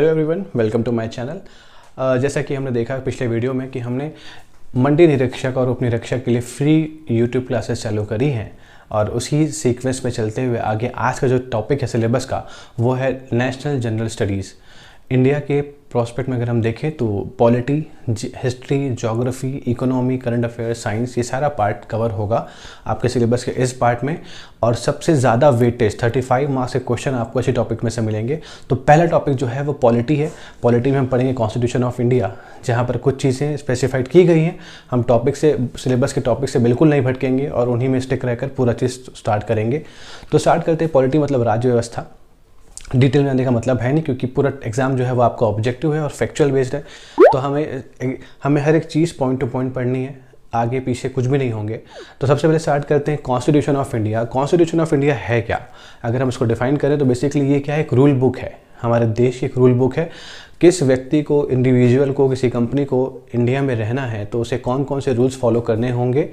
Hello everyone, welcome to my channel. जैसा कि हमने देखा पिछले वीडियो में कि हमने मंडी निरीक्षक और उप निरीक्षक के लिए फ्री यूट्यूब क्लासेस चालू करी हैं और उसी सीक्वेंस में चलते हुए आगे आज का जो टॉपिक है सिलेबस का वो है नेशनल जनरल स्टडीज़। इंडिया के प्रोस्पेक्ट में अगर हम देखें तो polity, history, geography, economy, current affairs, science, ये सारा पार्ट कवर होगा आपके सिलेबस के इस पार्ट में। और सबसे ज़्यादा वेटेज 35 मार्क्स के क्वेश्चन आपको इसी टॉपिक में से मिलेंगे। तो पहला टॉपिक जो है वो पॉलिटी है। पॉलिटी में हम पढ़ेंगे कॉन्स्टिट्यूशन ऑफ इंडिया, जहाँ पर कुछ चीज़ें स्पेसिफाइड की गई हैं। हम टॉपिक से, सिलेबस के टॉपिक से बिल्कुल नहीं भटकेंगे और उन्हीं में स्टिक रहकर पूरा चीज़ स्टार्ट करेंगे। तो स्टार्ट करते हैं। पॉलिटी मतलब राज्य व्यवस्था। डिटेल में आने का मतलब है नहीं, क्योंकि पूरा एग्जाम जो है वो आपका ऑब्जेक्टिव है और फैक्चुअल बेस्ड है। तो हमें हर एक चीज़ पॉइंट टू पॉइंट पढ़नी है, आगे पीछे कुछ भी नहीं होंगे। तो सबसे पहले स्टार्ट करते हैं constitution of India. Constitution of India है क्या? अगर हम इसको डिफाइन करें तो बेसिकली ये क्या है, एक रूल बुक है। हमारे देश की एक रूल बुक है। किस व्यक्ति को, इंडिविजुअल को, किसी कंपनी को इंडिया में रहना है तो उसे कौन कौन से रूल्स फॉलो करने होंगे,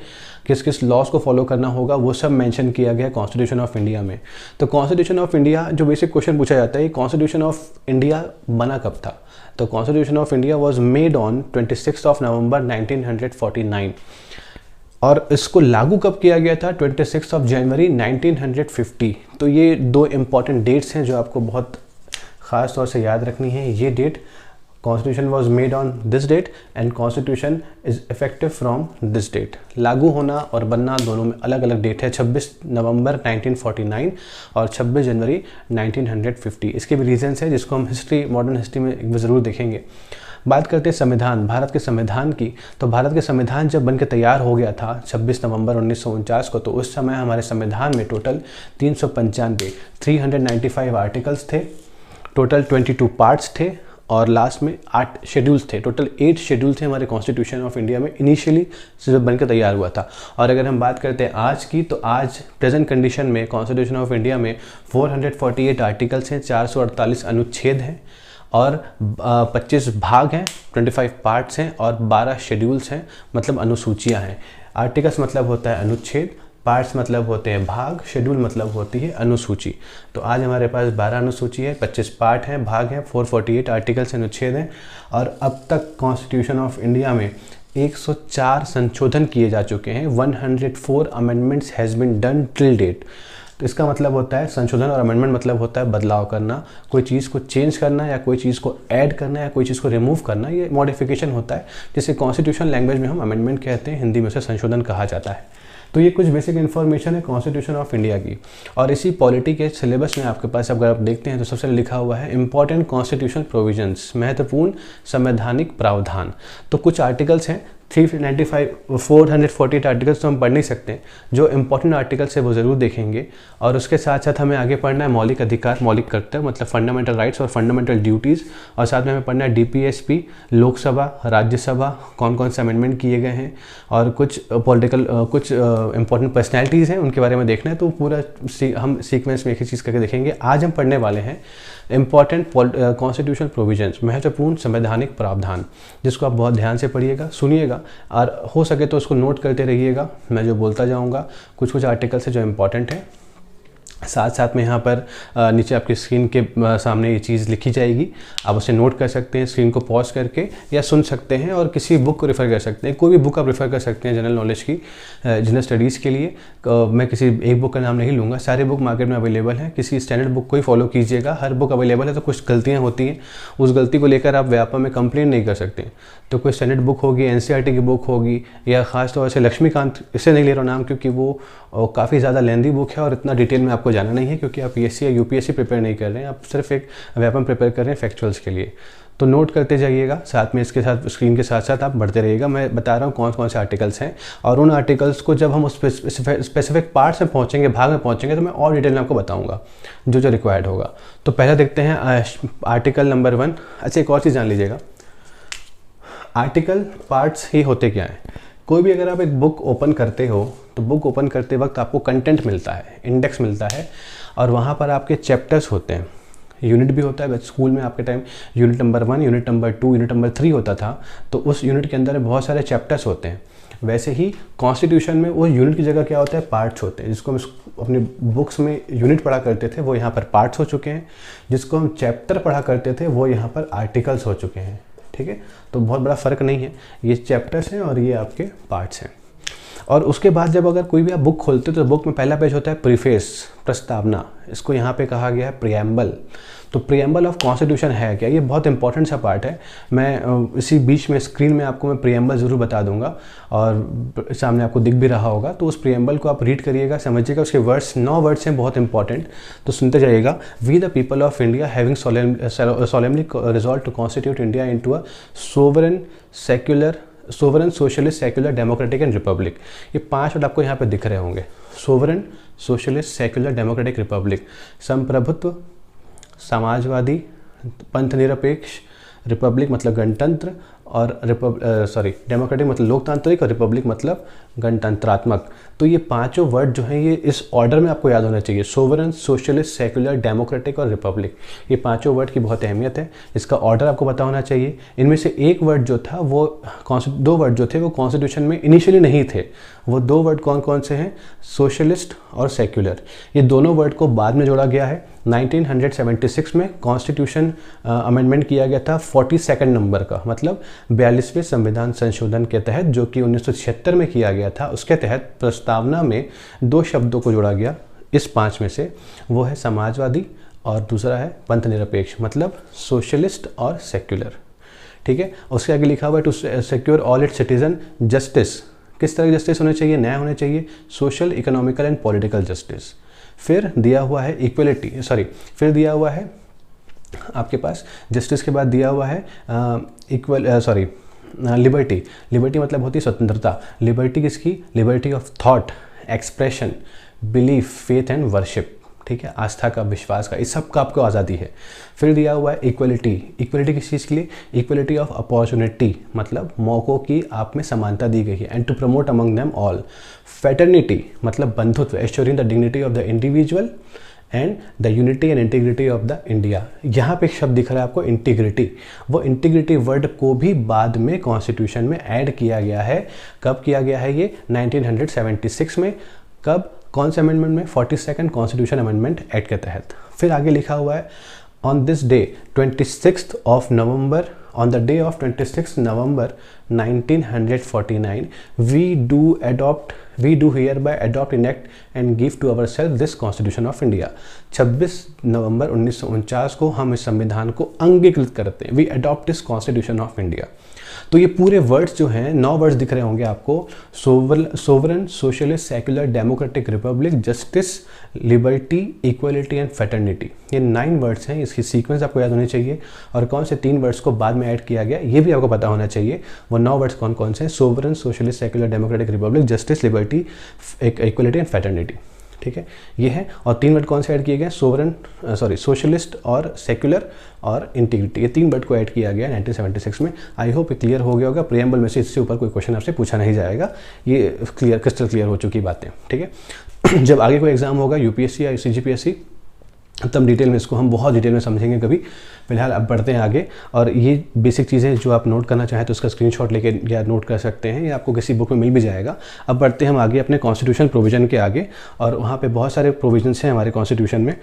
किस किस लॉज को फॉलो करना होगा, वो सब मेंशन किया गया है कॉन्स्टिट्यूशन ऑफ इंडिया में। तो कॉन्स्टिट्यूशन ऑफ इंडिया, जो बेसिक क्वेश्चन पूछा जाता है, कॉन्स्टिट्यूशन ऑफ इंडिया बना कब था? तो constitution of India was made on 26 नवंबर 1949 और इसको लागू कब किया गया था? 26 जनवरी 1950। तो ये दो इंपॉर्टेंट डेट्स हैं जो आपको बहुत ख़ास तौर से याद रखनी है। ये date, constitution was made on this date and constitution is effective from this date. लागू होना और बनना दोनों में अलग अलग डेट है, 26 नवंबर 1949 और 26 जनवरी 1950। इसके भी रीजंस है जिसको हम हिस्ट्री, मॉडर्न हिस्ट्री में एक बार ज़रूर देखेंगे। बात करते हैं संविधान, भारत के संविधान की। तो भारत के संविधान जब बनकर तैयार हो गया था 26 नवंबर 1949 को, तो उस समय हमारे संविधान में टोटल 395 आर्टिकल्स थे, टोटल 22 पार्ट्स थे और लास्ट में 8 शेड्यूल्स थे। टोटल 8 शेड्यूल थे हमारे कॉन्स्टिट्यूशन ऑफ इंडिया में इनिशियली जब बनकर तैयार हुआ था। और अगर हम बात करते हैं आज की, तो आज प्रेजेंट कंडीशन में कॉन्स्टिट्यूशन ऑफ इंडिया में 448 आर्टिकल्स हैं, 448 अनुच्छेद हैं और 25 भाग हैं, 25 पार्ट्स हैं और 12 शेड्यूल्स हैं, मतलब अनुसूचियाँ हैं। आर्टिकल्स मतलब होता है अनुच्छेद, पार्ट्स मतलब होते हैं भाग, शेड्यूल मतलब होती है अनुसूची। तो आज हमारे पास 12 अनुसूची है, 25 पार्ट हैं, भाग हैं, 448 आर्टिकल्स अनुच्छेद हैं। और अब तक कॉन्स्टिट्यूशन ऑफ इंडिया में 104 संशोधन किए जा चुके हैं। 104 amendments has been done till date. तो इसका मतलब होता है, संशोधन और अमेंडमेंट मतलब होता है बदलाव करना, कोई चीज़ को चेंज करना या कोई चीज़ को ऐड करना या कोई चीज़ को रिमूव करना, ये मॉडिफिकेशन होता है, जिसे कॉन्स्टिट्यूशन लैंग्वेज में हम अमेंडमेंट कहते हैं, हिंदी में उसे संशोधन कहा जाता है। तो ये कुछ बेसिक इन्फॉर्मेशन है कॉन्स्टिट्यूशन ऑफ इंडिया की। और इसी पॉलिटी के सिलेबस में आपके पास अगर आप देखते हैं तो सबसे लिखा हुआ है इंपॉर्टेंट कॉन्स्टिट्यूशनल प्रोविजंस, महत्वपूर्ण संवैधानिक प्रावधान। तो कुछ आर्टिकल्स हैं 448 आर्टिकल्स तो हम पढ़ नहीं सकते, जो इंपॉर्टेंट आर्टिकल्स है वो ज़रूर देखेंगे। और उसके साथ साथ हमें आगे पढ़ना है मौलिक अधिकार, मौलिक कर्तव्य मतलब फंडामेंटल राइट्स और फंडामेंटल ड्यूटीज़। और साथ में हमें पढ़ना है DPSP, लोकसभा, राज्यसभा, कौन कौन से अमेंडमेंट किए गए हैं और कुछ पॉलिटिकल, कुछ इंपॉर्टेंट पर्सनैलिटीज़ हैं उनके बारे में देखना है। तो पूरा हम सीक्वेंस में एक ही चीज़ करके देखेंगे। आज हम पढ़ने वाले हैं इंपॉर्टेंट कॉन्स्टिट्यूशनल प्रोविजंस, महत्वपूर्ण संवैधानिक प्रावधान, जिसको आप बहुत ध्यान से पढ़िएगा, सुनिएगा और हो सके तो उसको नोट करते रहिएगा। मैं जो बोलता जाऊंगा, कुछ कुछ आर्टिकल्स है जो इंपॉर्टेंट है। साथ साथ में यहाँ पर नीचे आपकी स्क्रीन के सामने ये चीज़ लिखी जाएगी, आप उसे नोट कर सकते हैं, स्क्रीन को पॉज करके, या सुन सकते हैं और किसी बुक को रेफ़र कर सकते हैं। कोई भी बुक आप रेफ़र कर सकते हैं जनरल नॉलेज की, जनरल स्टडीज़ के लिए। मैं किसी एक बुक का नाम नहीं लूँगा, सारे बुक मार्केट में अवेलेबल हैं। किसी स्टैंडर्ड बुक को ही फॉलो कीजिएगा, हर बुक अवेलेबल है। तो कुछ गलतियाँ होती हैं, उस गलती को लेकर आप व्यापा में कंप्लेन नहीं कर सकते। तो कोई स्टैंडर्ड बुक होगी, NCERT की बुक होगी, या ख़ास तौर से लक्ष्मीकांत, इससे नहीं ले रहा नाम क्योंकि वो काफ़ी ज़्यादा लेंदी बुक है और इतना डिटेल में आपको जाना नहीं है, क्योंकि आप PSC या UPSC प्रिपेयर नहीं कर रहे हैं, आप सिर्फ एक व्यापम प्रिपेयर कर रहे हैं फैक्चुअल्स के लिए। तो नोट करते जाइएगा, साथ में इसके साथ स्क्रीन के साथ साथ आप बढ़ते रहिएगा। मैं बता रहा हूँ कौन कौन से आर्टिकल्स हैं और उन आर्टिकल्स को जब हम उस स्पेसिफिक पार्ट्स में पहुँचेंगे, भाग में पहुँचेंगे, तो मैं और डिटेल में आपको बताऊँगा जो जो रिक्वायर्ड होगा। तो पहले देखते हैं आर्टिकल नंबर 1। अच्छा, एक और चीज़ जान लीजिएगा, आर्टिकल पार्ट्स ही होते क्या हैं। कोई भी अगर आप एक बुक ओपन करते हो तो बुक ओपन करते वक्त आपको कंटेंट मिलता है, इंडेक्स मिलता है और वहाँ पर आपके चैप्टर्स होते हैं, यूनिट भी होता है। स्कूल में आपके time unit number 1, unit number 2, unit number 3 होता था। तो उस यूनिट के अंदर बहुत सारे चैप्टर्स होते हैं वैसे ही कॉन्स्टिट्यूशन में वो यूनिट की जगह क्या होता है, पार्ट्स होते हैं। जिसको हम अपनी बुक्स में यूनिट पढ़ा करते थे वो यहाँ पर पार्ट्स हो चुके हैं, जिसको हम चैप्टर पढ़ा करते थे वो यहाँ पर आर्टिकल्स हो चुके हैं। ठीक है, तो बहुत बड़ा फ़र्क नहीं है, ये चैप्टर्स हैं और ये आपके पार्ट्स हैं। और उसके बाद जब अगर कोई भी आप बुक खोलते हो तो बुक में पहला पेज होता है प्रीफेस, प्रस्तावना, इसको यहाँ पे कहा गया है प्रियम्बल। तो प्रियम्बल ऑफ कॉन्स्टिट्यूशन है क्या, ये बहुत इंपॉर्टेंट सा पार्ट है। मैं इसी बीच में स्क्रीन में आपको मैं प्रियम्बल ज़रूर बता दूंगा और सामने आपको दिख भी रहा होगा, तो उस प्रियम्बल को आप रीड करिएगा, समझिएगा। उसके वर्ड्स 9 वर्ड्स हैं बहुत इंपॉर्टेंट, तो सुनते जाइएगा। We the people of India having solemnly resolve to constitute India into a sovereign socialist secular democratic and republic. ये 5 वर्ड आपको यहाँ पे दिख रहे होंगे, sovereign socialist secular democratic republic, संप्रभुत्व, समाजवादी, पंथ निरपेक्ष, रिपब्लिक मतलब गणतंत्र, और डेमोक्रेटिक मतलब लोकतांत्रिक, और रिपब्लिक मतलब गणतंत्रात्मक। तो ये 5 वर्ड जो हैं ये इस ऑर्डर में आपको याद होना चाहिए, सोवरेन सोशलिस्ट सेक्युलर डेमोक्रेटिक और रिपब्लिक। ये 5 वर्ड की बहुत अहमियत है, इसका ऑर्डर आपको पता होना चाहिए। इनमें से एक वर्ड जो था वो 2 वर्ड जो थे वो कॉन्स्टिट्यूशन में इनिशियली नहीं थे। वो 2 वर्ड कौन कौन से हैं, सोशलिस्ट और सेक्युलर। ये दोनों वर्ड को बाद में जोड़ा गया है। 1976 में कॉन्स्टिट्यूशन अमेंडमेंट किया गया था 42 नंबर का, मतलब 42वें संविधान संशोधन के तहत, जो कि 1976 में किया गया था। उसके तहत प्रस्तावना में 2 शब्दों को जोड़ा गया इस 5 में से, वो है समाजवादी और दूसरा है पंथ निरपेक्ष, मतलब सोशलिस्ट और सेक्युलर। ठीक है, उसके आगे लिखा हुआ है to secure all its citizen justice. किस तरह की जस्टिस होने चाहिए, न्याय होने चाहिए, social, economical and political justice. फिर दिया हुआ है इक्वलिटी, फिर दिया हुआ है आपके पास जस्टिस के बाद दिया हुआ है लिबर्टी। लिबर्टी मतलब होती है स्वतंत्रता। लिबर्टी किसकी, liberty of thought, expression, belief, faith and worship. ठीक है, आस्था का, विश्वास का, इस सब का आपको आज़ादी है। फिर दिया हुआ है इक्वलिटी। इक्वलिटी किस चीज़ के लिए, इक्वलिटी ऑफ अपॉर्चुनिटी, मतलब मौक़ों की आप में समानता दी गई है, and to promote among them all. Fraternity मतलब बंधुत्व, assuring the dignity of the individual and the unity and integrity of the India. यहाँ पे एक शब्द दिख रहा है आपको, इंटीग्रिटी। वो इंटीग्रिटी वर्ड को भी बाद में कॉन्स्टिट्यूशन में ऐड किया गया है। कब किया गया है ये, 1976 में। कब, कौन से अमेंडमेंट में, 42nd कॉन्स्टिट्यूशन अमेंडमेंट एक्ट के तहत। फिर आगे लिखा हुआ है on this day 26th of November, on the day of 26th November 1949 we do hereby adopt, enact and give to ourselves this Constitution of India। 26 नवंबर 1949 को हम इस संविधान को अंगीकृत करते हैं, we adopt this Constitution of India। तो ये पूरे वर्ड्स जो हैं 9 वर्ड्स दिख रहे होंगे आपको, sovereign socialist secular democratic Republic, justice, liberty, equality and fraternity. ये 9 वर्ड्स हैं, इसकी सीक्वेंस आपको याद होनी चाहिए। और कौन से 3 वर्ड्स को बाद में ऐड किया गया ये भी आपको पता होना चाहिए। वो 9 वर्ड्स कौन कौन से हैं, sovereign socialist secular democratic Republic, justice, liberty, equality and fraternity. ठीक है, ये है। और 3 वर्ड कौन से ऐड किए गए, सोशलिस्ट और सेक्युलर और इंटीग्रिटी। ये 3 वर्ड को ऐड किया गया 1976 में। आई होप ये क्लियर हो गया होगा। प्रियम्बल में से इससे ऊपर कोई क्वेश्चन आपसे पूछा नहीं जाएगा, ये क्रिस्टल क्लियर हो चुकी बातें। ठीक है, जब आगे कोई एग्जाम होगा यूपीएससी या सीजीपीएससी, तब डिटेल में इसको हम बहुत डिटेल में समझेंगे कभी। फिलहाल अब बढ़ते हैं आगे, और ये बेसिक चीज़ें जो आप नोट करना चाहें तो उसका स्क्रीनशॉट लेके या नोट कर सकते हैं, या आपको किसी बुक में मिल भी जाएगा। अब बढ़ते हैं हम आगे अपने कॉन्स्टिट्यूशन प्रोविज़न के आगे, और वहाँ पे बहुत सारे प्रोविजंस हैं हमारे कॉन्स्टिट्यूशन में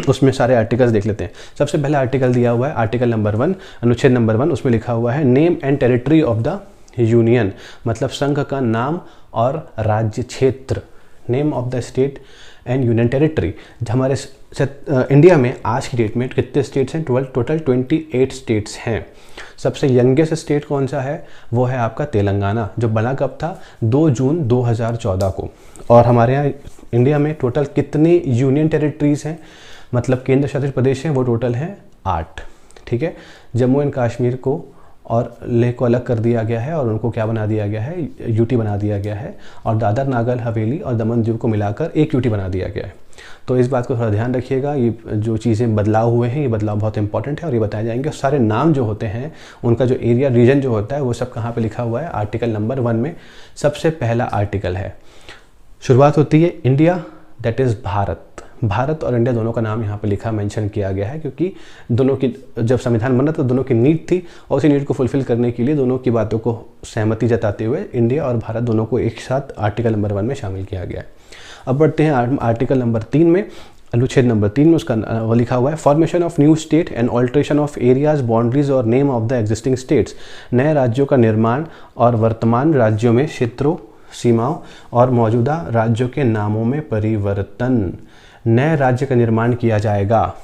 उसमें सारे आर्टिकल्स देख लेते हैं। सबसे पहला आर्टिकल दिया हुआ है आर्टिकल नंबर 1, अनुच्छेद नंबर 1। उसमें लिखा हुआ है name and territory of the union, मतलब संघ का नाम और राज्य क्षेत्र। Name of the state and union territory. हमारे इंडिया में आज की डेट में कितने स्टेट्स हैं, टोटल 28 स्टेट्स हैं। सबसे यंगेस्ट स्टेट कौन सा है, वो है आपका तेलंगाना, जो बना कब था, 2 जून 2014 को। और हमारे यहाँ इंडिया में टोटल कितने यूनियन टेरिटरीज हैं, मतलब केंद्र शासित प्रदेश हैं, वो टोटल हैं 8। ठीक है, जम्मू एंड कश्मीर को और लेह को अलग कर दिया गया है, और उनको क्या बना दिया गया है, यूटी बना दिया गया है। और दादर नागर हवेली और दमन दीव को मिलाकर एक यूटी बना दिया गया है। तो इस बात को थोड़ा ध्यान रखिएगा, ये जो चीज़ें बदलाव हुए हैं, ये बदलाव बहुत इंपॉर्टेंट है और ये बताए जाएंगे। सारे नाम जो होते हैं उनका जो एरिया रीजन जो होता है वो सब कहाँ पे लिखा हुआ है, आर्टिकल नंबर 1 में। सबसे पहला आर्टिकल है, शुरुआत होती है India that is Bharat, Bharat और इंडिया दोनों का नाम यहाँ पे लिखा मेंशन किया गया है, क्योंकि दोनों की जब संविधान बना तो दोनों की नीड थी और उसी नीड को फुलफिल करने के लिए दोनों की बातों को सहमति जताते हुए इंडिया और भारत दोनों को एक साथ आर्टिकल नंबर 1 में शामिल किया गया है। अब बढ़ते हैं आर्टिकल नंबर 3 में, अनुच्छेद नंबर 3 में उसका वो लिखा हुआ है, formation of new state and alteration of areas, boundaries और name of the existing states. नए राज्यों का निर्माण और वर्तमान राज्यों में क्षेत्रों, सीमाओं और मौजूदा राज्यों के नामों में परिवर्तन। नए राज्य का निर्माण किया जाएगा,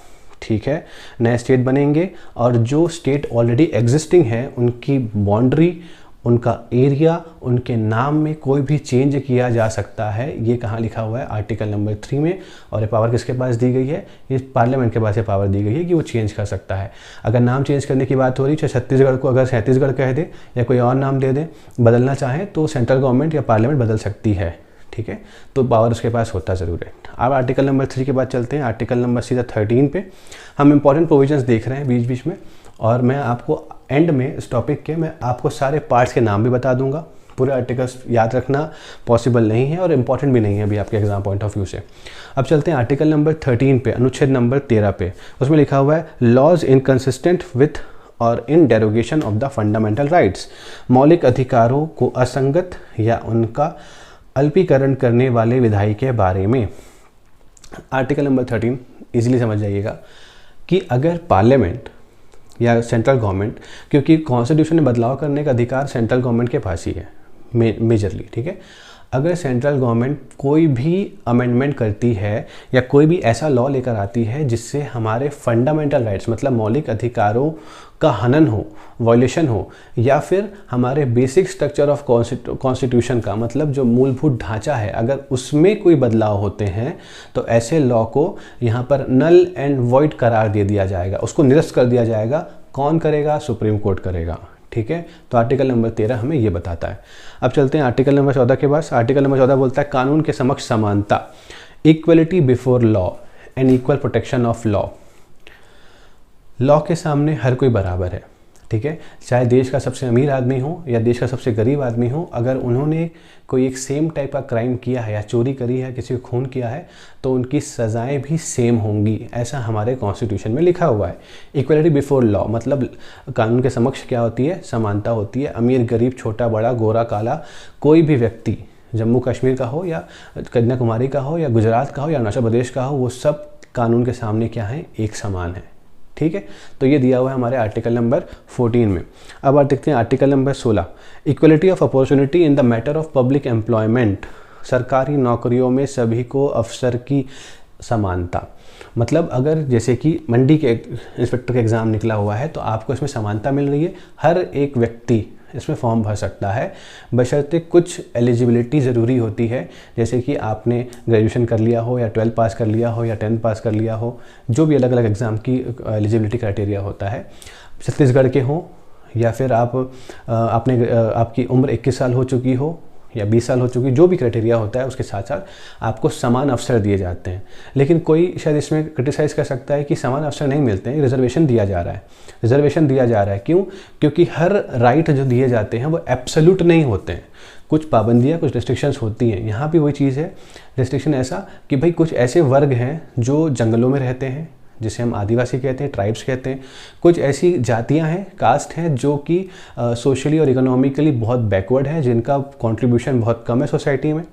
ठीक है, नए स्टेट बनेंगे और जो स्टेट ऑलरेडी एग्जिस्टिंग है उनकी बाउंड्री, उनका एरिया, उनके नाम में कोई भी चेंज किया जा सकता है। ये कहाँ लिखा हुआ है? आर्टिकल नंबर 3 में। और ये पावर किसके पास दी गई है? ये पार्लियामेंट के पास ये पावर दी गई है कि वो चेंज कर सकता है। अगर नाम चेंज करने की बात हो रही है, चाहे छत्तीसगढ़ को अगर छत्तीसगढ़ कह दे या कोई और नाम दे दे, बदलना चाहे तो सेंट्रल गवर्नमेंट या पार्लियामेंट बदल सकती है, ठीक है, तो पावर उसके पास होता ज़रूर है। अब आर्टिकल नंबर 3 के बाद चलते हैं आर्टिकल नंबर सीधा 13 पे। हम इंपॉर्टेंट प्रोविजंस देख रहे हैं बीच बीच में, और मैं आपको एंड में इस टॉपिक के मैं आपको सारे पार्ट्स के नाम भी बता दूंगा। पूरे आर्टिकल्स याद रखना पॉसिबल नहीं है और इम्पॉर्टेंट भी नहीं है अभी आपके एग्जाम पॉइंट ऑफ व्यू से। अब चलते हैं आर्टिकल नंबर 13 पे, अनुच्छेद नंबर 13 पे। उसमें लिखा हुआ है, लॉज इनकंसिस्टेंट विथ और in derogation of the fundamental rights. मौलिक अधिकारों को असंगत या उनका अल्पीकरण करने वाले विधायी के बारे में। आर्टिकल नंबर 13 इजीली समझ जाइएगा कि अगर पार्लियामेंट या सेंट्रल गवर्नमेंट, क्योंकि कॉन्स्टिट्यूशन में बदलाव करने का अधिकार सेंट्रल गवर्नमेंट के पास ही है मेजरली, ठीक है, अगर सेंट्रल गवर्नमेंट कोई भी अमेंडमेंट करती है या कोई भी ऐसा लॉ लेकर आती है जिससे हमारे फंडामेंटल राइट्स मतलब मौलिक अधिकारों का हनन हो, वॉयलेशन हो, या फिर हमारे बेसिक स्ट्रक्चर ऑफ कॉन्स्टिट्यूशन का मतलब जो मूलभूत ढांचा है, अगर उसमें कोई बदलाव होते हैं तो ऐसे लॉ को यहाँ पर नल एंड वॉइड करार दे दिया जाएगा, उसको निरस्त कर दिया जाएगा। कौन करेगा? सुप्रीम कोर्ट करेगा, ठीक है। तो आर्टिकल नंबर 13 हमें ये बताता है। अब चलते हैं आर्टिकल नंबर 14 के पास। आर्टिकल नंबर 14 बोलता है, कानून के समक्ष समानता, equality before law and equal protection of law. Law के सामने हर कोई बराबर है, ठीक है, चाहे देश का सबसे अमीर आदमी हो या देश का सबसे गरीब आदमी हो, अगर उन्होंने कोई एक सेम टाइप का क्राइम किया है या चोरी करी है, किसी को खून किया है, तो उनकी सज़ाएं भी सेम होंगी, ऐसा हमारे कॉन्स्टिट्यूशन में लिखा हुआ है। इक्वलिटी बिफोर लॉ मतलब कानून के समक्ष क्या होती है? समानता होती है। अमीर गरीब, छोटा बड़ा, गोरा काला, कोई भी व्यक्ति, जम्मू कश्मीर का हो या कन्याकुमारी का हो या गुजरात का हो या अरुणाचल प्रदेश का हो, वो सब कानून के सामने क्या है? एक समान है, ठीक है। तो ये दिया हुआ है हमारे आर्टिकल नंबर 14 में। अब आप देखते हैं article number 16, equality of opportunity in the matter of public employment. सरकारी नौकरियों में सभी को अवसर की समानता, मतलब अगर जैसे कि मंडी के इंस्पेक्टर का एग्ज़ाम निकला हुआ है तो आपको इसमें समानता मिल रही है, हर एक व्यक्ति इसमें फॉर्म भर सकता है, बशर्ते कुछ एलिजिबिलिटी ज़रूरी होती है, जैसे कि आपने ग्रेजुएशन कर लिया हो या 12 पास कर लिया हो या 10 पास कर लिया हो, जो भी अलग अलग एग्ज़ाम की एलिजिबिलिटी क्राइटेरिया होता है, छत्तीसगढ़ के हो या फिर आपकी उम्र 21 साल हो चुकी हो या 20 साल हो चुकी, जो भी क्राइटेरिया होता है उसके साथ साथ आपको समान अवसर दिए जाते हैं। लेकिन कोई शायद इसमें क्रिटिसाइज़ कर सकता है कि समान अवसर नहीं मिलते हैं, रिजर्वेशन दिया जा रहा है। रिजर्वेशन दिया जा रहा है क्यों? क्योंकि हर राइट जो दिए जाते हैं वो एब्सोल्यूट नहीं होते हैं, कुछ पाबंदियाँ, कुछ रिस्ट्रिक्शंस होती हैं। यहाँ भी वही चीज़ है, रिस्ट्रिक्शन ऐसा कि भाई कुछ ऐसे वर्ग हैं जो जंगलों में रहते हैं, जिसे हम आदिवासी कहते हैं, ट्राइब्स कहते हैं, कुछ ऐसी जातियां हैं, कास्ट हैं जो कि सोशली और इकोनॉमिकली बहुत बैकवर्ड हैं, जिनका कंट्रीब्यूशन बहुत कम है सोसाइटी में,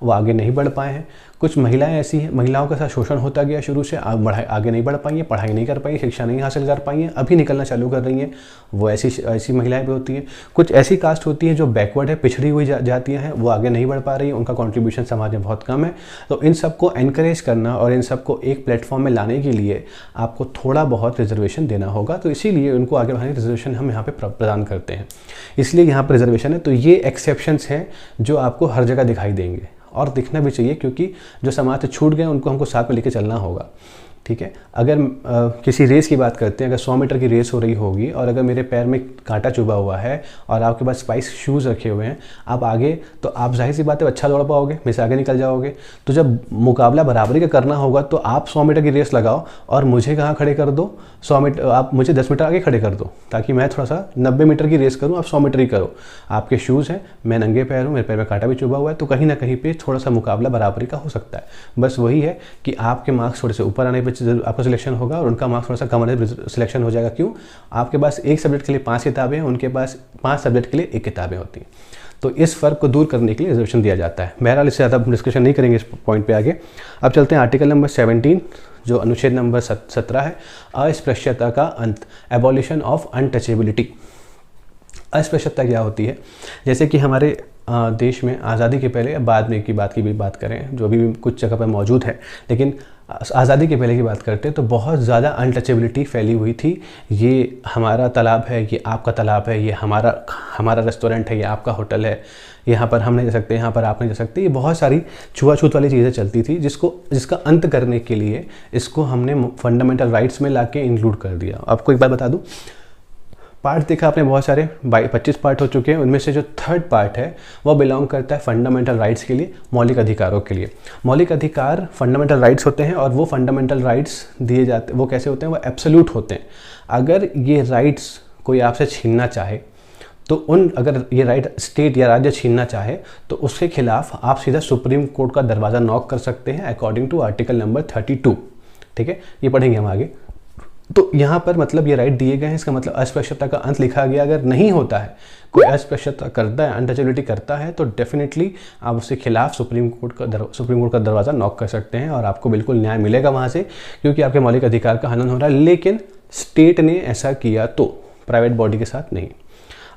वो आगे नहीं बढ़ पाए हैं। कुछ महिलाएं ऐसी हैं, महिलाओं के साथ शोषण होता गया शुरू से, आगे नहीं बढ़ पाई हैं, पढ़ाई नहीं कर पाई, शिक्षा नहीं हासिल कर पाई हैं, अभी निकलना चालू कर रही हैं, वो ऐसी महिलाएं भी होती हैं। कुछ ऐसी कास्ट होती है जो बैकवर्ड है, पिछड़ी हुई जातियाँ हैं, वो आगे नहीं बढ़ पा रही हैं, उनका कॉन्ट्रीब्यूशन समाज में बहुत कम है। तो इन सबको एनकरेज करना और इन सबको एक प्लेटफॉर्म में लाने के लिए आपको थोड़ा बहुत रिजर्वेशन देना होगा, तो इसीलिए उनको आगे बढ़ाने की रिजर्वेशन हम यहाँ पे प्रदान करते हैं, इसलिए यहाँ पर रिजर्वेशन है। तो ये एक्सेप्शंस हैं जो आपको हर जगह दिखाई देंगे और दिखना भी चाहिए, क्योंकि जो समाज से छूट गए उनको हमको साथ में लेके चलना होगा। ठीक है। अगर किसी रेस की बात करते हैं, अगर 100 मीटर की रेस हो रही होगी और अगर मेरे पैर में कांटा चुभा हुआ है और आपके पास स्पाइस शूज़ रखे हुए हैं, आप आगे, तो आप जाहिर सी बात है अच्छा दौड़ पाओगे, मेरे से आगे निकल जाओगे। तो जब मुकाबला बराबरी का करना होगा तो आप 100 मीटर की रेस लगाओ और मुझे कहाँ खड़े कर दो, 100 मीटर, आप मुझे 10 मीटर आगे खड़े कर दो, ताकि मैं थोड़ा सा 90 मीटर की रेस करूँ, आप 100 मीटर ही करो। आपके शूज़ हैं, मैं नंगे पैर हूँ, मेरे पैर में कांटा भी चुभा हुआ है, तो कहीं ना कहीं पे थोड़ा सा मुकाबला बराबरी का हो सकता है। बस वही है कि आपके मार्क्स थोड़े से ऊपर आने पर आपका सिलेक्शन होगा और उनका मार्क्स थोड़ा सा कम आने पर सिलेक्शन हो जाएगा। क्यों? आपके पास एक सब्जेक्ट के लिए 5 किताबें हैं, उनके पास 5 सब्जेक्ट के लिए 1 किताबें होती हैं। तो इस फ़र्क को दूर करने के लिए रिजर्वेशन दिया जाता है। बहरहाल इससे ज़्यादा डिस्कशन नहीं करेंगे इस पॉइंट पे आगे। अब चलते हैं आर्टिकल नंबर 17, जो अनुच्छेद नंबर 17 है, अस्पृश्यता का अंत, एबॉलिशन ऑफ अनटचेबिलिटी। अस्पृश्यता क्या होती है? जैसे कि हमारे देश में आज़ादी के पहले, बाद में की बात करें, जो अभी भी कुछ जगह पर मौजूद है, लेकिन आज़ादी के पहले की बात करते हैं तो बहुत ज़्यादा अनटचेबिलिटी फैली हुई थी। ये हमारा तालाब है, ये आपका तालाब है, ये हमारा रेस्टोरेंट है, ये आपका होटल है, यहाँ पर हम नहीं जा सकते, यहाँ पर आप नहीं जा सकते। ये बहुत सारी छुआछूत वाली चीज़ें चलती थी, जिसका अंत करने के लिए इसको हमने फंडामेंटल राइट्स में लाके इंक्लूड कर दिया। आपको एक बात बता दूँ, पार्ट देखा आपने बहुत सारे, 25 पार्ट हो चुके हैं। उनमें से जो 3rd पार्ट है वो बिलोंग करता है फंडामेंटल राइट्स के लिए, मौलिक अधिकारों के लिए। मौलिक अधिकार फंडामेंटल राइट्स होते हैं और वो फंडामेंटल राइट्स दिए जाते, वो कैसे होते हैं? वो एब्सोल्यूट होते हैं। अगर ये राइट्स कोई आपसे छीनना चाहे तो अगर ये राइट स्टेट या राज्य छीनना चाहे तो उसके खिलाफ आप सीधा सुप्रीम कोर्ट का दरवाज़ा नॉक कर सकते हैं, अकॉर्डिंग टू आर्टिकल नंबर 32। ठीक है, ये पढ़ेंगे हम आगे। तो यहाँ पर मतलब ये राइट दिए गए हैं, इसका मतलब अस्पृश्यता का अंत लिखा गया। अगर नहीं होता है, कोई अस्पृश्यता करता है, अनटचेबिलिटी करता है, तो डेफिनेटली आप उसके खिलाफ सुप्रीम कोर्ट का दरवाज़ा नॉक कर सकते हैं और आपको बिल्कुल न्याय मिलेगा वहाँ से, क्योंकि आपके मौलिक अधिकार का हनन हो रहा है। लेकिन स्टेट ने ऐसा किया तो, प्राइवेट बॉडी के साथ नहीं।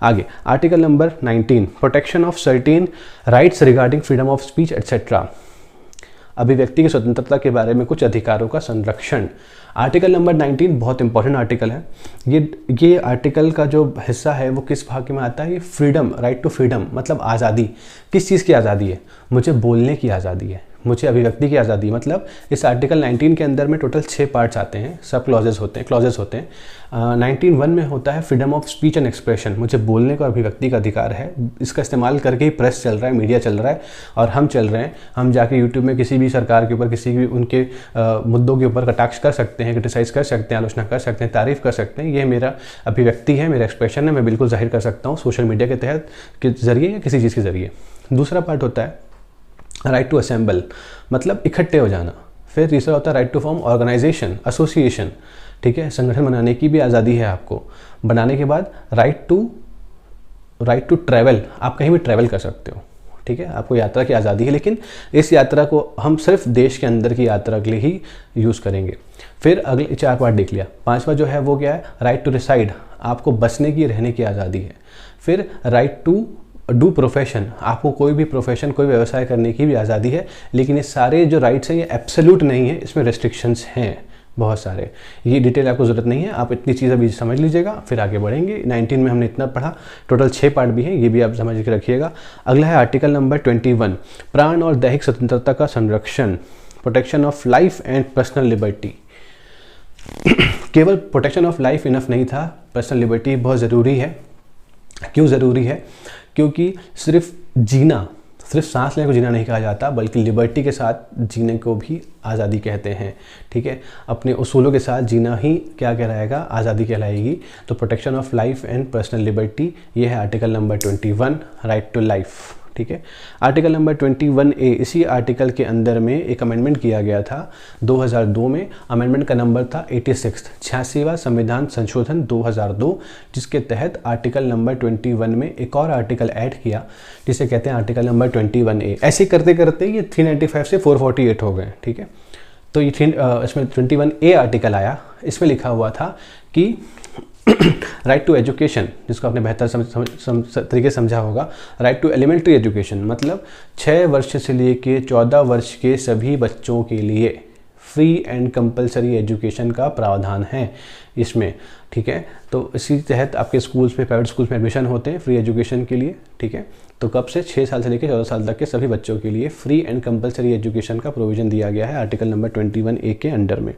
आगे article number 19, protection of certain rights regarding freedom of speech etcetera, अभिव्यक्ति की स्वतंत्रता के बारे में कुछ अधिकारों का संरक्षण। आर्टिकल नंबर 19 बहुत इंपॉर्टेंट आर्टिकल है। ये आर्टिकल का जो हिस्सा है वो किस भाग में आता है? ये फ्रीडम, राइट टू फ्रीडम, मतलब आज़ादी। किस चीज़ की आज़ादी है? मुझे बोलने की आज़ादी है, मुझे अभिव्यक्ति की आज़ादी। मतलब इस आर्टिकल 19 के अंदर में टोटल 6 पार्ट्स आते हैं, सब क्लॉजेस होते हैं। 19(1) में होता है freedom of speech and expression, मुझे बोलने का अभिव्यक्ति का अधिकार है। इसका इस्तेमाल करके ही प्रेस चल रहा है, मीडिया चल रहा है और हम चल रहे हैं। हम जाके यूट्यूब में किसी भी सरकार के ऊपर, किसी भी उनके मुद्दों के ऊपर कटाक्ष कर सकते हैं, क्रिटिसाइज़ कर सकते हैं, आलोचना कर सकते हैं, तारीफ़ कर सकते हैं। ये मेरा अभिव्यक्ति है, मेरा एक्सप्रेशन है, मैं बिल्कुल जाहिर कर सकता हूँ सोशल मीडिया के तहत के ज़रिए या किसी चीज़ के ज़रिए। दूसरा पार्ट होता है राइट टू असेंबल, मतलब इकट्ठे हो जाना। फिर तीसरा होता है right to form organization, association. ठीक है, संगठन बनाने की भी आज़ादी है आपको। बनाने के बाद राइट टू ट्रैवल, आप कहीं भी ट्रैवल कर सकते हो। ठीक है, आपको यात्रा की आज़ादी है, लेकिन इस यात्रा को हम सिर्फ देश के अंदर की यात्रा के लिए ही यूज़ करेंगे। फिर अगले 4 पार्ट देख लिया। 5वां जो है वो क्या है? राइट टू रिसाइड, आपको बसने की, रहने की आज़ादी है। फिर राइट टू डू प्रोफेशन, आपको कोई भी प्रोफेशन, कोई व्यवसाय करने की भी आज़ादी है। लेकिन ये सारे जो राइट्स हैं ये एब्सोल्यूट नहीं है, इसमें रेस्ट्रिक्शंस हैं बहुत सारे। ये डिटेल आपको ज़रूरत नहीं है, आप इतनी चीज़ अभी समझ लीजिएगा, फिर आगे बढ़ेंगे। 19 में हमने इतना पढ़ा, टोटल 6 पार्ट भी हैं, ये भी आप समझ के रखिएगा। अगला है आर्टिकल नंबर 21, प्राण और दैहिक स्वतंत्रता का संरक्षण, protection of life and personal liberty. केवल प्रोटेक्शन ऑफ लाइफ इनफ नहीं था, पर्सनल लिबर्टी बहुत ज़रूरी है। क्यों ज़रूरी है? क्योंकि सिर्फ सांस लेने को जीना नहीं कहा जाता, बल्कि लिबर्टी के साथ जीने को भी आज़ादी कहते हैं। ठीक है, अपने उसूलों के साथ जीना ही क्या कहलाएगा? आज़ादी कहलाएगी। तो protection of life and personal liberty, ये है article number 21, right to life. ठीक है, आर्टिकल नंबर 21A, इसी आर्टिकल के अंदर में एक अमेंडमेंट किया गया था 2002 में। अमेंडमेंट का नंबर था 86वां संविधान संशोधन 2002, जिसके तहत आर्टिकल नंबर 21 में एक और आर्टिकल ऐड किया जिसे कहते हैं आर्टिकल नंबर 21A। ऐसे करते करते ये 395 से 448 हो गए। ठीक है, तो ये इसमें 21A आर्टिकल आया, इसमें लिखा हुआ था कि राइट टू एजुकेशन, जिसको आपने बेहतर तरीके से समझा होगा। राइट टू एलिमेंट्री एजुकेशन, मतलब 6 वर्ष से लेके 14 वर्ष के सभी बच्चों के लिए फ्री एंड कंपलसरी एजुकेशन का प्रावधान है इसमें, ठीक है। तो इसी तहत आपके स्कूल्स में, प्राइवेट स्कूल्स में एडमिशन होते हैं फ्री एजुकेशन के लिए, ठीक है। तो कब से 6 साल से लेकर 14 साल तक के सभी बच्चों के लिए फ्री एंड कंपलसरी एजुकेशन का प्रोविज़न दिया गया है आर्टिकल नंबर 21A के अंडर में।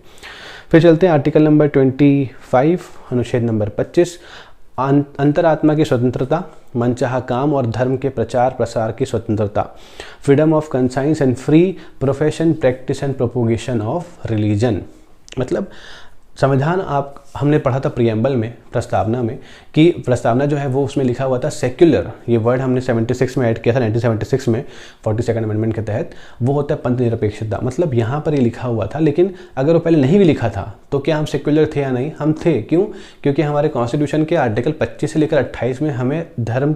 फिर चलते हैं आर्टिकल नंबर 25 अनुच्छेद नंबर 25, अंतरात्मा की स्वतंत्रता, मनचाहा काम और धर्म के प्रचार प्रसार की स्वतंत्रता, freedom of conscience and free profession practice and propagation of religion. मतलब संविधान हमने पढ़ा था प्रियम्बल में, प्रस्तावना में, कि प्रस्तावना जो है वो उसमें लिखा हुआ था सेक्युलर, ये वर्ड हमने 76 में ऐड किया था 1976 में 42nd अमेंडमेंट के तहत, वो होता है पंथ निरपेक्षता। मतलब यहाँ पर ये लिखा हुआ था, लेकिन अगर वो पहले नहीं भी लिखा था तो क्या हम सेक्युलर थे या नहीं? हम थे। क्यों? क्योंकि हमारे कॉन्स्टिट्यूशन के आर्टिकल 25 से लेकर 28 में हमें धर्म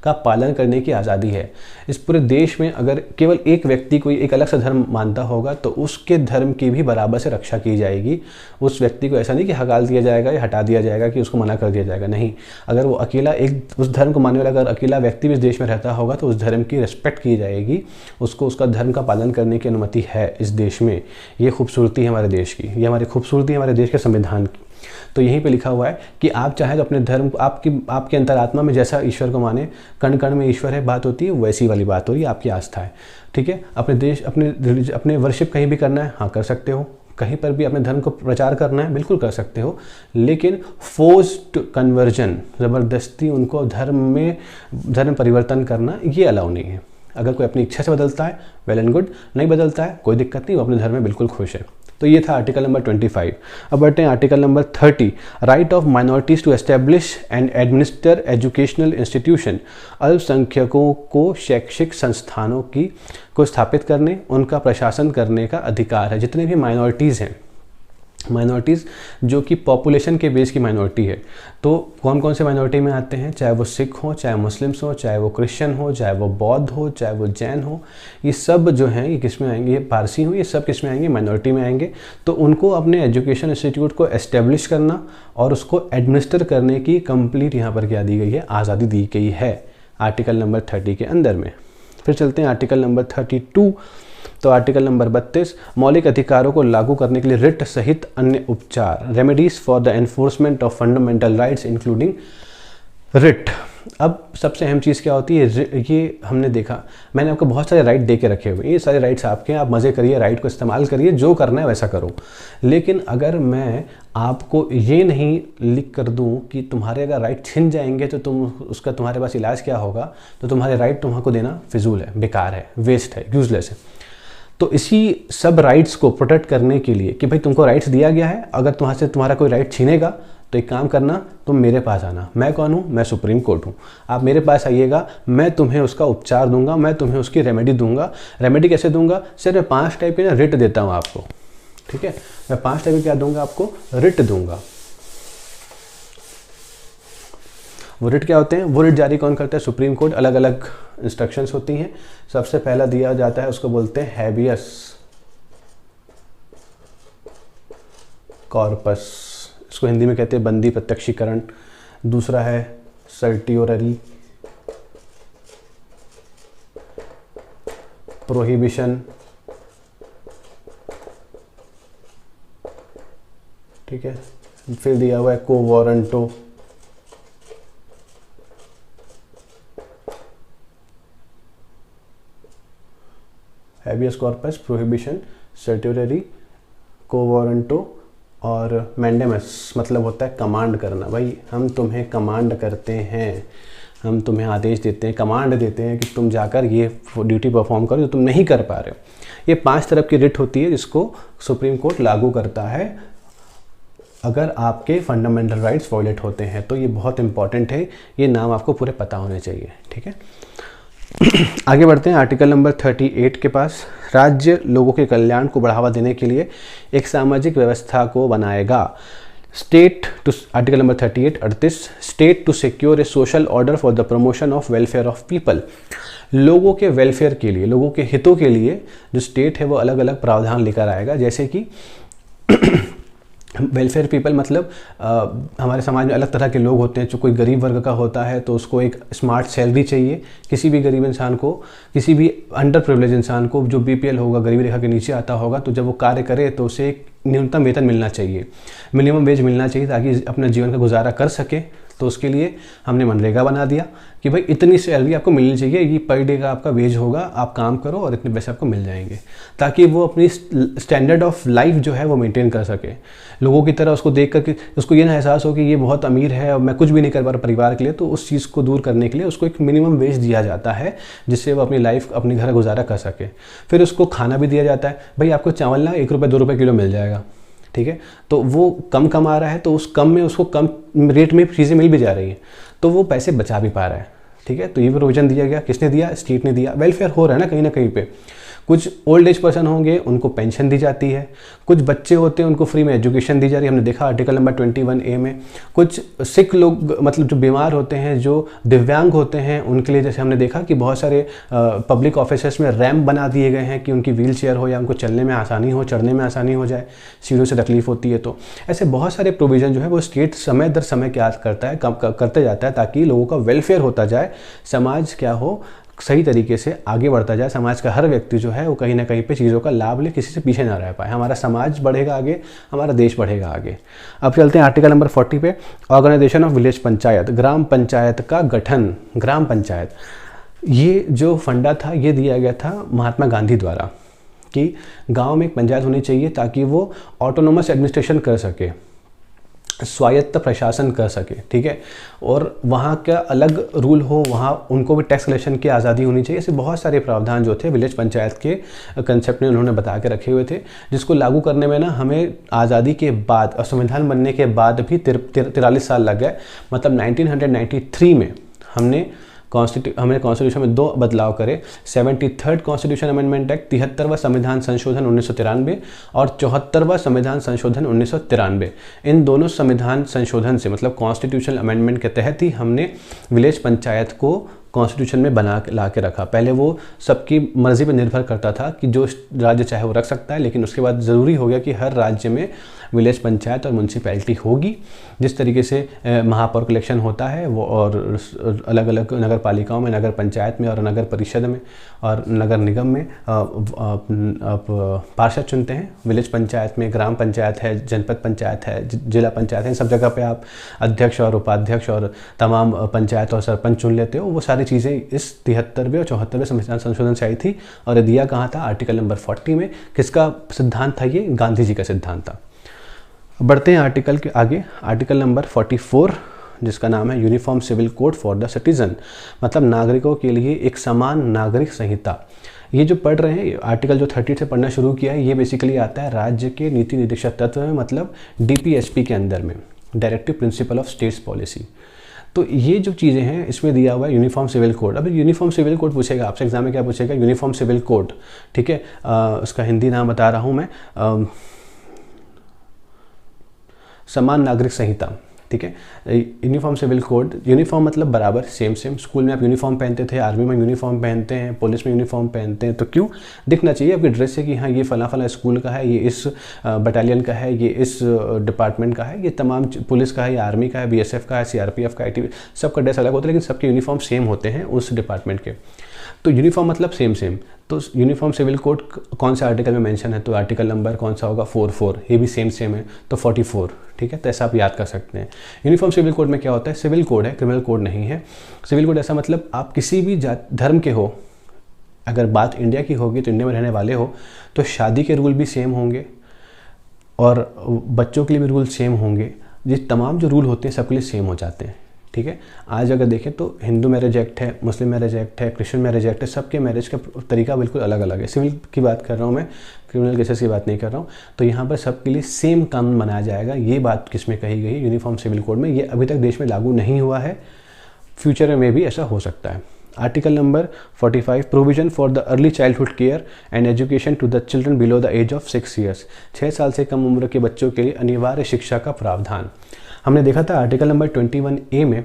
का पालन करने की आज़ादी है। इस पूरे देश में अगर केवल एक व्यक्ति कोई एक अलग सा धर्म मानता होगा तो उसके धर्म की भी बराबर से रक्षा की जाएगी। उस व्यक्ति को ऐसा नहीं कि हकाल दिया जाएगा या हटा दिया जाएगा कि उसको मना कर दिया जाएगा, नहीं। अगर वो अकेला एक उस धर्म को मानने वाला अगर अकेला व्यक्ति भी इस देश में रहता होगा तो उस धर्म की रिस्पेक्ट की जाएगी, उसको उसका धर्म का पालन करने की अनुमति है इस देश में। ये खूबसूरती है हमारे देश की, ये हमारी खूबसूरती है हमारे देश के संविधान की। तो यहीं पे लिखा हुआ है कि आप चाहे तो अपने धर्म को, आपके अंतरात्मा में जैसा ईश्वर को माने, कण कण में ईश्वर है बात होती है, वैसी वाली बात हो रही है, आपकी आस्था है, ठीक है। अपने देश अपने वर्शिप कहीं भी करना है, हाँ कर सकते हो। कहीं पर भी अपने धर्म को प्रचार करना है, बिल्कुल कर सकते हो। लेकिन फोर्स्ड कन्वर्जन, ज़बरदस्ती उनको धर्म परिवर्तन करना, ये अलाउ नहीं है। अगर कोई अपनी इच्छा से बदलता है वेल एंड गुड, नहीं बदलता है कोई दिक्कत नहीं, वो अपने धर्म में बिल्कुल खुश है। तो ये था आर्टिकल नंबर 25। अब बढ़ते हैं article number 30, right of minorities to establish and administer educational institution. अल्पसंख्यकों को शैक्षिक संस्थानों को स्थापित करने, उनका प्रशासन करने का अधिकार है। जितने भी माइनॉरिटीज़ हैं, माइनॉरिटीज़ जो कि पॉपुलेशन के बेस की माइनॉरिटी है, तो कौन कौन से माइनॉरिटी में आते हैं? चाहे वो सिख हो, चाहे मुस्लिम्स हो, चाहे वो क्रिश्चियन हो, चाहे वो बौद्ध हो, चाहे वो जैन हो, ये सब जो हैं ये किस में आएंगे? ये पारसी हो, ये सब किस में आएंगे? माइनॉरिटी में आएंगे। तो उनको अपने एजुकेशन इंस्टीट्यूट को एस्टेब्लिश करना और उसको एडमिनिस्टर करने की कंप्लीट यहाँ पर क्या दी गई है? आज़ादी दी गई है आर्टिकल नंबर 30 के अंदर में। फिर चलते हैं आर्टिकल नंबर 32। तो आर्टिकल नंबर 32, मौलिक अधिकारों को लागू करने के लिए रिट सहित अन्य उपचार, remedies for the enforcement of fundamental rights including writ. अब सबसे अहम चीज़ क्या होती है? ये हमने देखा, मैंने आपको बहुत सारे राइट दे के रखे हुए, ये सारे राइट्स आपके हैं, आप मज़े करिए, राइट को इस्तेमाल करिए, जो करना है वैसा करो। लेकिन अगर मैं आपको ये नहीं लिख कर दूं कि तुम्हारे अगर राइट छिन जाएंगे तो तुम्हारे पास इलाज क्या होगा, तो तुम्हारे राइट तुम्हारे देना फिजूल है, बेकार है, वेस्ट है, यूजलेस है। तो इसी सब राइट्स को प्रोटेक्ट करने के लिए कि भाई तुमको राइट्स दिया गया है, अगर तुम्हारा कोई राइट छीनेगा तो एक काम करना, तुम मेरे पास आना। मैं कौन हूँ? मैं सुप्रीम कोर्ट हूँ। आप मेरे पास आइएगा, मैं तुम्हें उसका उपचार दूंगा, मैं तुम्हें उसकी रेमेडी दूंगा। रेमेडी कैसे दूंगा? सिर्फ मैं 5 टाइप के ना रिट देता हूँ आपको, ठीक है। मैं 5 टाइप के क्या दूंगा आपको? रिट दूंगा। वो रिट क्या होते हैं? वो रिट जारी कौन करता है? Supreme court. अलग अलग इंस्ट्रक्शंस होती हैं। सबसे पहला दिया जाता है, उसको बोलते हैं हैबियस कॉर्पस, इसको हिंदी में कहते हैं बंदी प्रत्यक्षीकरण। दूसरा है सर्टियोररी प्रोहिबिशन, ठीक है। फिर दिया हुआ है quo warranto, habeas corpus, prohibition, certiorari, quo warranto और मैंडेमस, मतलब होता है कमांड करना। भाई हम तुम्हें कमांड करते हैं, हम तुम्हें आदेश देते हैं, कमांड देते हैं कि तुम जाकर ये ड्यूटी परफॉर्म करो जो तुम नहीं कर पा रहे हो। ये 5 तरफ की रिट होती है जिसको सुप्रीम कोर्ट लागू करता है अगर आपके फंडामेंटल राइट्स वायलेट होते हैं। तो ये बहुत इंपॉर्टेंट है, ये नाम आपको पूरे पता होने चाहिए, ठीक है। आगे बढ़ते हैं आर्टिकल नंबर 38 के पास। राज्य लोगों के कल्याण को बढ़ावा देने के लिए एक सामाजिक व्यवस्था को बनाएगा। State to, article number 38 state to secure a social order for the promotion of welfare of people. लोगों के वेलफेयर के लिए, लोगों के हितों के लिए जो स्टेट है वो अलग अलग प्रावधान लेकर आएगा। जैसे कि वेलफेयर पीपल मतलब हमारे समाज में अलग तरह के लोग होते हैं। जो कोई गरीब वर्ग का होता है तो उसको एक स्मार्ट सैलरी चाहिए। किसी भी गरीब इंसान को, किसी भी अंडर प्रिविलेज इंसान को जो बीपीएल होगा, गरीबी रेखा के नीचे आता होगा, तो जब वो कार्य करे तो उसे एक न्यूनतम वेतन मिलना चाहिए, मिनिमम वेज मिलना चाहिए, ताकि अपना जीवन का गुजारा कर सके। तो उसके लिए हमने मनरेगा बना दिया कि भाई इतनी सैलरी आपको मिलनी चाहिए, ये पर डे का आपका वेज होगा, आप काम करो और इतने पैसे आपको मिल जाएंगे, ताकि वो अपनी स्टैंडर्ड ऑफ लाइफ जो है वो मेंटेन कर सके। लोगों की तरह उसको देख करके उसको ये ना एहसास हो कि ये बहुत अमीर है और मैं कुछ भी नहीं कर पा रहा परिवार के लिए, तो उस चीज़ को दूर करने के लिए उसको एक मिनिमम वेज दिया जाता है, जिससे वो अपनी लाइफ, अपने घर गुजारा कर सके। फिर उसको खाना भी दिया जाता है, भाई आपको चावल ना 1 रुपये 2 रुपये किलो मिल जाएगा, ठीक है। तो वो कम कमा रहा है तो उस कम में उसको कम रेट में चीज़ें मिल भी जा रही हैं, तो वो पैसे बचा भी पा रहा है, ठीक है। तो ये प्रोविजन दिया गया, किसने दिया? स्टेट ने दिया। वेलफेयर हो रहा है ना कहीं पे। कुछ ओल्ड एज पर्सन होंगे, उनको पेंशन दी जाती है। कुछ बच्चे होते हैं, उनको फ्री में एजुकेशन दी जा रही है। हमने देखा आर्टिकल नंबर 21A में। कुछ सिक लोग, मतलब जो बीमार होते हैं, जो दिव्यांग होते हैं, उनके लिए जैसे हमने देखा कि बहुत सारे पब्लिक ऑफिसेस में रैम्प बना दिए गए हैं कि उनकी व्हील चेयर हो या उनको चलने में आसानी हो, चढ़ने में आसानी हो जाए, सीढ़ियों से तकलीफ होती है। तो ऐसे बहुत सारे प्रोविज़न जो है वो स्टेट समय दर समय क्या करता है, करते जाता है, ताकि लोगों का वेलफेयर होता जाए, समाज क्या हो, सही तरीके से आगे बढ़ता जाए। समाज का हर व्यक्ति जो है वो कहीं ना कहीं पे चीज़ों का लाभ ले, किसी से पीछे ना रह पाए। हमारा समाज बढ़ेगा आगे, हमारा देश बढ़ेगा आगे। अब चलते हैं आर्टिकल नंबर 40 पे। ऑर्गेनाइजेशन ऑफ विलेज पंचायत, ग्राम पंचायत का गठन। ग्राम पंचायत, ये जो फंडा था ये दिया गया था महात्मा गांधी द्वारा कि गाँव में एक पंचायत होनी चाहिए ताकि वो ऑटोनोमस एडमिनिस्ट्रेशन कर सके, स्वायत्त प्रशासन कर सके, ठीक है। और वहाँ का अलग रूल हो, वहाँ उनको भी टैक्स कलेक्शन की आज़ादी होनी चाहिए। ऐसे बहुत सारे प्रावधान जो थे विलेज पंचायत के कंसेप्ट में उन्होंने बता के रखे हुए थे, जिसको लागू करने में ना हमें आज़ादी के बाद और संविधान बनने के बाद भी 43 साल लग गए। मतलब 1993 में हमने कॉन्स्टिट्यूशन में 2 बदलाव करे। 73rd कॉन्स्टिट्यूशन अमेंडमेंट एक्ट, 73वां संविधान संशोधन 1993 और 74वां संविधान संशोधन 1993। इन दोनों संविधान संशोधन से, मतलब कॉन्स्टिट्यूशनल अमेंडमेंट के तहत ही हमने विलेज पंचायत को कॉन्स्टिट्यूशन में बना के ला के रखा। पहले वो सबकी मर्जी पर निर्भर करता था कि जो राज्य चाहे वो रख सकता है, लेकिन उसके बाद ज़रूरी हो गया कि हर राज्य में विलेज पंचायत और म्यूनसिपैलिटी होगी। जिस तरीके से महापौर का इलेक्शन होता है वो, और अलग अलग नगर पालिकाओं में, नगर पंचायत में और नगर परिषद में और नगर निगम में पार्षद चुनते हैं। विलेज पंचायत में ग्राम पंचायत है, जनपद पंचायत है, जिला पंचायत है, इन सब जगह पे आप अध्यक्ष और उपाध्यक्ष और तमाम पंचायत और सरपंच चुन लेते हो। वो सारी चीज़ें इस 73वें और 74वें संविधान संशोधन से आई थी। और ये दिया कहाँ था? आर्टिकल नंबर 40 में। किसका सिद्धांत था ये? गांधी जी का सिद्धांत था। बढ़ते हैं आर्टिकल के आगे। आर्टिकल नंबर 44 जिसका नाम है uniform civil code for the citizen, मतलब नागरिकों के लिए एक समान नागरिक संहिता। ये जो पढ़ रहे हैं आर्टिकल जो 30 से पढ़ना शुरू किया है, ये बेसिकली आता है राज्य के नीति निर्देशक तत्व में, मतलब डीपीएसपी के अंदर में, directive principle of states policy. तो ये जो चीज़ें हैं इसमें दिया हुआ है यूनिफॉर्म सिविल कोड। अब यूनिफॉर्म सिविल कोड पूछेगा आपसे एग्जाम में, क्या पूछेगा? यूनिफॉर्म सिविल कोड, ठीक है। उसका हिंदी नाम बता रहा हूँ मैं, समान नागरिक संहिता, ठीक है। यूनिफॉर्म सिविल कोड, यूनिफॉर्म मतलब बराबर, सेम। स्कूल में आप यूनिफॉर्म पहनते थे, आर्मी में यूनिफॉर्म पहनते हैं, पुलिस में यूनिफॉर्म पहनते हैं, तो क्यों दिखना चाहिए आपकी ड्रेस से कि हाँ ये फला फला स्कूल का है, ये इस बटालियन का है, ये इस डिपार्टमेंट का है, ये तमाम पुलिस का है, या आर्मी का है, बीएसएफ का है, सीआरपीएफ का, आईटी, सबका ड्रेस अलग होता है, लेकिन सबके यूनिफॉर्म सेम होते हैं उस डिपार्टमेंट के। तो यूनिफॉर्म मतलब सेम। तो यूनिफॉर्म सिविल कोड कौन से आर्टिकल में मेंशन है? तो आर्टिकल नंबर कौन सा होगा? 44। ये भी सेम है, तो 44, ठीक है। तो ऐसा आप याद कर सकते हैं। यूनिफॉर्म सिविल कोड में क्या होता है? सिविल कोड है, क्रिमिनल कोड नहीं है। सिविल कोड ऐसा मतलब आप किसी भी धर्म के हो, अगर बात इंडिया की होगी तो इंडिया में रहने वाले हो, तो शादी के रूल भी सेम होंगे और बच्चों के लिए भी रूल सेम होंगे। ये तमाम जो रूल होते हैं सबके लिए सेम हो जाते हैं, ठीक है। आज अगर देखें तो हिंदू मैरिज एक्ट है, मुस्लिम मैरिज एक्ट है, क्रिश्चियन मैरिज एक्ट है, सबके मैरिज का तरीका बिल्कुल अलग अलग है। सिविल की बात कर रहा हूँ मैं, क्रिमिनल केसेस की बात नहीं कर रहा हूँ। तो यहाँ पर सबके लिए सेम कानून बनाया जाएगा। ये बात किस में कही गई है? यूनिफॉर्म सिविल कोड में। ये अभी तक देश में लागू नहीं हुआ है, फ्यूचर में भी ऐसा हो सकता है। Article number 45, provision for the early childhood care and education to the children below the age of 6 years. 6 साल से कम उम्र के बच्चों के लिए अनिवार्य शिक्षा का प्रावधान। हमने देखा था आर्टिकल नंबर 21A में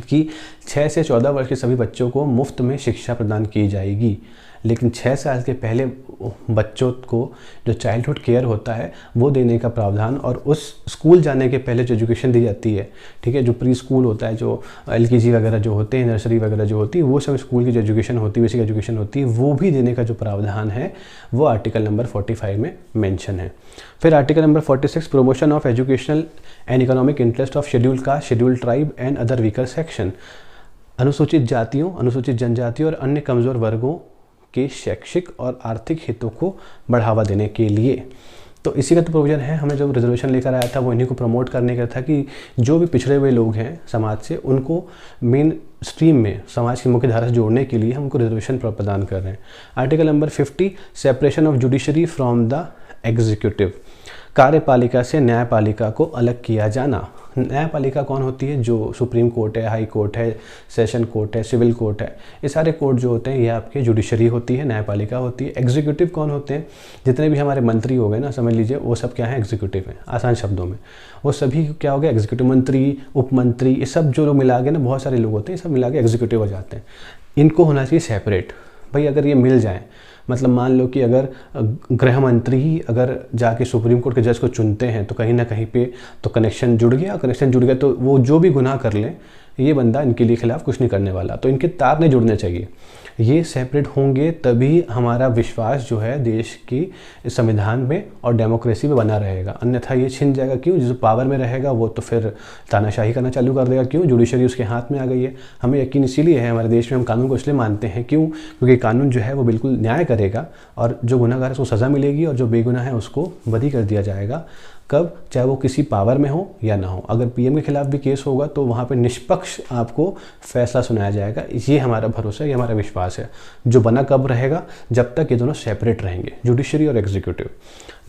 कि 6 से 14 वर्ष के सभी बच्चों को मुफ्त में शिक्षा प्रदान की जाएगी। लेकिन 6 साल के पहले बच्चों को जो चाइल्डहुड केयर होता है वो देने का प्रावधान, और उस स्कूल जाने के पहले जो एजुकेशन दी जाती है, ठीक है, जो प्री स्कूल होता है, जो LKG वगैरह जो होते हैं, नर्सरी वगैरह जो होती है, वो सब स्कूल की जो एजुकेशन होती है, बेसिक एजुकेशन होती है, वो भी देने का जो प्रावधान है वो आर्टिकल नंबर 45 में मेंशन है। फिर article number 46 promotion of educational and economic interest of scheduled caste, scheduled tribe and other weaker section, अनुसूचित जातियों, अनुसूचित जनजातियों और अन्य कमज़ोर वर्गों के शैक्षिक और आर्थिक हितों को बढ़ावा देने के लिए। तो इसी का तो प्रोविज़न है। हमें जो रिजर्वेशन लेकर आया था वो इन्हीं को प्रमोट करने का था कि जो भी पिछड़े हुए लोग हैं समाज से, उनको मेन स्ट्रीम में, समाज की मुख्य धारा से जोड़ने के लिए हम उनको रिजर्वेशन प्रदान कर रहे हैं। Article number 50 separation of judiciary from the executive, कार्यपालिका से न्यायपालिका को अलग किया जाना। न्यायपालिका कौन होती है? जो सुप्रीम कोर्ट है, हाई कोर्ट है, सेशन कोर्ट है, सिविल कोर्ट है, ये सारे कोर्ट जो होते हैं ये आपके जुडिशरी होती है, न्यायपालिका होती है। एग्जीक्यूटिव कौन होते हैं? जितने भी हमारे मंत्री हो गए ना, समझ लीजिए वो सब क्या है? एग्जीक्यूटिव है। आसान शब्दों में वो सभी क्या हो गया? एग्जीक्यूटिव। मंत्री, उपमंत्री, ये सब जो लोग मिला के ना, बहुत सारे लोग होते हैं, ये सब मिला के एग्जीक्यूटिव हो जाते हैं। इनको होना चाहिए सेपरेट। भाई अगर ये मिल जाए, मतलब मान लो कि अगर गृह मंत्री ही अगर जाके सुप्रीम कोर्ट के जज को चुनते हैं तो कहीं ना कहीं पे तो कनेक्शन जुड़ गया। कनेक्शन जुड़ गया तो वो जो भी गुनाह कर लें, ये बंदा इनके लिए खिलाफ कुछ नहीं करने वाला। तो इनके तार नहीं जुड़ने चाहिए। ये सेपरेट होंगे तभी हमारा विश्वास जो है देश की संविधान में और डेमोक्रेसी में बना रहेगा, अन्यथा ये छिन जाएगा। क्यों? जो पावर में रहेगा वो तो फिर तानाशाही करना चालू कर देगा। क्यों? जुडिशरी उसके हाथ में आ गई है। हमें यकीन इसीलिए है हमारे देश में, हम कानून को इसलिए मानते हैं। क्यों? क्योंकि कानून जो है वो बिल्कुल न्याय करेगा और जो गुनहगार है उसको सज़ा मिलेगी और जो बेगुनाह है उसको बरी कर दिया जाएगा। कब? चाहे वो किसी पावर में हो या ना हो। अगर PM के खिलाफ भी केस होगा तो वहाँ पे निष्पक्ष आपको फैसला सुनाया जाएगा। ये हमारा भरोसा है, ये हमारा विश्वास है। जो बना कब रहेगा? जब तक ये दोनों सेपरेट रहेंगे, जुडिशरी और एग्जीक्यूटिव।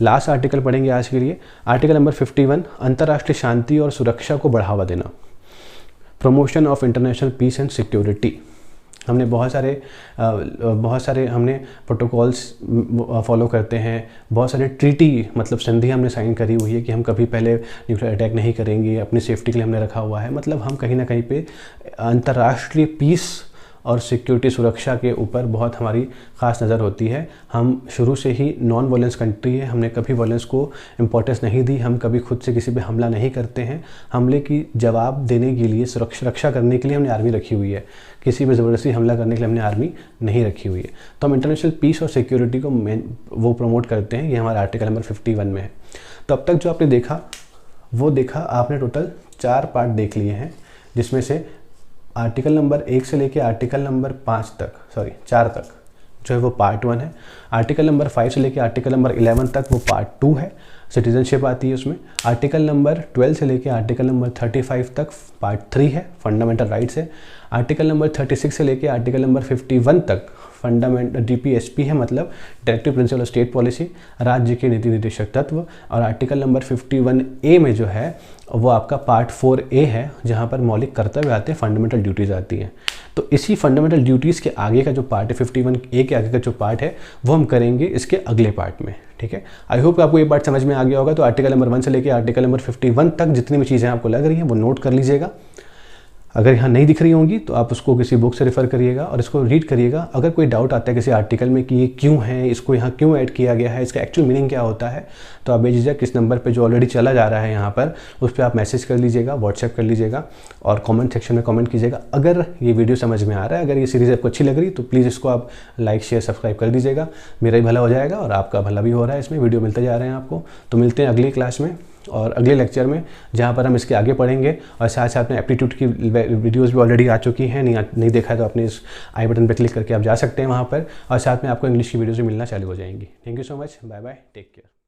लास्ट आर्टिकल पढ़ेंगे आज के लिए, आर्टिकल नंबर 51 अंतर्राष्ट्रीय शांति और सुरक्षा को बढ़ावा देना, promotion of international peace and security. हमने बहुत सारे हमने प्रोटोकॉल्स फॉलो करते हैं, बहुत सारे ट्रीटी मतलब संधि हमने साइन करी हुई है कि हम कभी पहले न्यूक्लियर अटैक नहीं करेंगे, अपनी सेफ्टी के लिए हमने रखा हुआ है। मतलब हम कहीं ना कहीं पे अंतर्राष्ट्रीय पीस और सिक्योरिटी, सुरक्षा के ऊपर बहुत हमारी ख़ास नज़र होती है। हम शुरू से ही नॉन वायलेंस कंट्री है, हमने कभी वायलेंस को इम्पोर्टेंस नहीं दी। हम कभी खुद से किसी पे हमला नहीं करते हैं। हमले की जवाब देने के लिए, सुरक्षा करने के लिए हमने आर्मी रखी हुई है। किसी पे ज़बरदस्ती हमला करने के लिए हमने आर्मी नहीं रखी हुई है। तो हम इंटरनेशनल पीस और सिक्योरिटी को वो प्रमोट करते हैं। ये हमारा आर्टिकल नंबर 51 में है। तो अब तक जो आपने देखा वो देखा, आपने टोटल 4 पार्ट देख लिए हैं, जिसमें से आर्टिकल नंबर 1 से लेके आर्टिकल नंबर 4 तक जो है वो पार्ट 1 है। आर्टिकल नंबर 5 से लेके आर्टिकल नंबर 11 तक वो पार्ट 2 है, सिटीजनशिप आती है उसमें। आर्टिकल नंबर 12 से लेके आर्टिकल नंबर 35 तक पार्ट 3 है, फंडामेंटल राइट्स है। आर्टिकल नंबर 36 से लेके आर्टिकल नंबर 51 तक फंडामेंटल DPSP है, मतलब directive principle of state policy, राज्य के नीति निर्देशक तत्व। और आर्टिकल नंबर 51A में जो है वो आपका पार्ट 4A है, जहाँ पर मौलिक कर्तव्य आते हैं, फंडामेंटल ड्यूटीज़ आती हैं। तो इसी फंडामेंटल ड्यूटीज़ के आगे का जो पार्ट है, 51A के आगे का जो पार्ट है, वो हम करेंगे इसके अगले पार्ट में। ठीक है, आई होप आपको ये पार्ट समझ में आ गया होगा। तो आर्टिकल नंबर 1 से लेकर आर्टिकल नंबर 51 तक जितनी भी चीज़ें आपको लग रही हैं वो नोट कर लीजिएगा। अगर यहाँ नहीं दिख रही होंगी तो आप उसको किसी बुक से रेफ़र करिएगा और इसको रीड करिएगा। अगर कोई डाउट आता है किसी आर्टिकल में कि ये क्यों है, इसको यहाँ क्यों ऐड किया गया है, इसका एक्चुअल मीनिंग क्या होता है, तो आप बेझिझक किस नंबर पे जो ऑलरेडी चला जा रहा है यहाँ पर, उस पर आप मैसेज कर लीजिएगा, व्हाट्सएप कर लीजिएगा और कमेंट सेक्शन में कमेंट कीजिएगा। अगर ये वीडियो समझ में आ रहा है, अगर ये सीरीज़ आपको अच्छी लग रही तो प्लीज़ इसको आप लाइक, शेयर, सब्सक्राइब कर दीजिएगा। मेरा ही भला हो जाएगा और आपका भला भी हो रहा है, इसमें वीडियो मिलते जा रहे हैं आपको। तो मिलते हैं अगली क्लास में और अगले लेक्चर में, जहाँ पर हम इसके आगे पढ़ेंगे। और साथ साथ में एप्टीट्यूड की वीडियोस भी ऑलरेडी आ चुकी हैं, नहीं देखा है तो अपने इस आई बटन पर क्लिक करके आप जा सकते हैं वहाँ पर। और साथ में आपको इंग्लिश की वीडियोस भी मिलना चालू हो जाएंगी। Thank you so much, bye bye, take care.